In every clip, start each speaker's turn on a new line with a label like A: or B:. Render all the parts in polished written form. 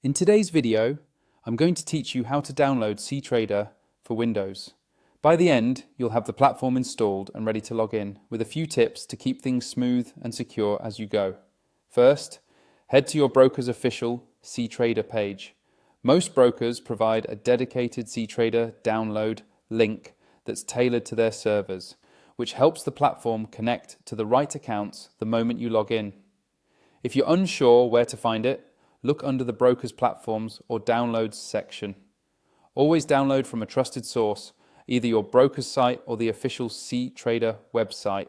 A: In today's video, I'm going to teach you how to download Ctrader for Windows. By the end, you'll have the platform installed and ready to log in, with a few tips to keep things smooth and secure as you go. First, head to your broker's official Ctrader page. Most brokers provide a dedicated Ctrader download link that's tailored to their servers, which helps the platform connect to the right accounts the moment you log in. If you're unsure where to find it, look under the broker's platforms or downloads section. Always download from a trusted source, either your broker's site or the official Ctrader website,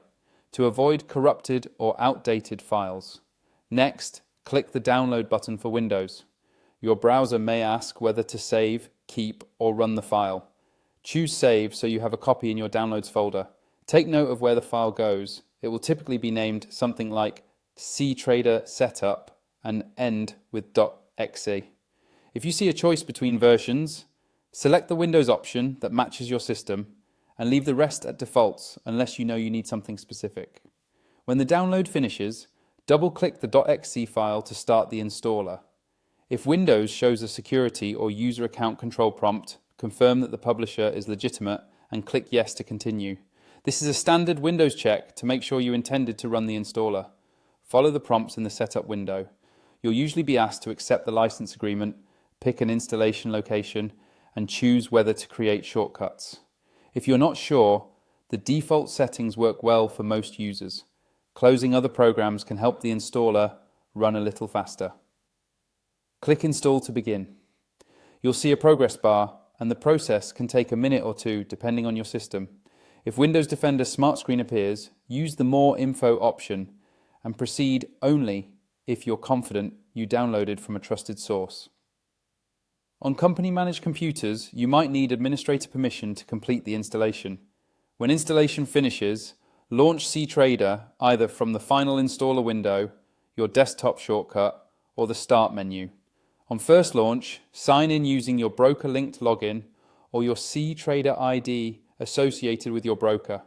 A: to avoid corrupted or outdated files. Next, click the download button for Windows. Your browser may ask whether to save, keep, or run the file. Choose Save so you have a copy in your Downloads folder. Take note of where the file goes. It will typically be named something like Ctrader Setup and end with .exe. If you see a choice between versions, select the Windows option that matches your system and leave the rest at defaults unless you know you need something specific. When the download finishes, double-click the .exe file to start the installer. If Windows shows a security or user account control prompt, confirm that the publisher is legitimate and click Yes to continue. This is a standard Windows check to make sure you intended to run the installer. Follow the prompts in the setup window. You'll usually be asked to accept the license agreement, pick an installation location, and choose whether to create shortcuts. If you're not sure, the default settings work well for most users. Closing other programs can help the installer run a little faster. Click Install to begin. You'll see a progress bar, and the process can take a minute or two depending on your system. If Windows Defender Smart Screen appears, use the More Info option and proceed only if you're confident you downloaded from a trusted source. On company-managed computers, you might need administrator permission to complete the installation. When installation finishes, launch Ctrader either from the final installer window, your desktop shortcut, or the Start menu. On first launch, sign in using your broker-linked login or your Ctrader ID associated with your broker.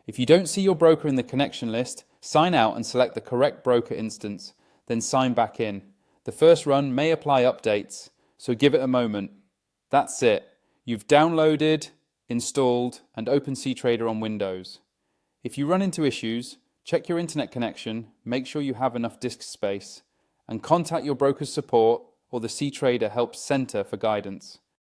A: If you don't see your broker in the connection list, sign out and select the correct broker instance, then sign back in. The first run may apply updates, so give it a moment. That's it. You've downloaded, installed, and opened Ctrader on Windows. If you run into issues, check your internet connection, make sure you have enough disk space, and contact your broker's support or the Ctrader Help Center for guidance.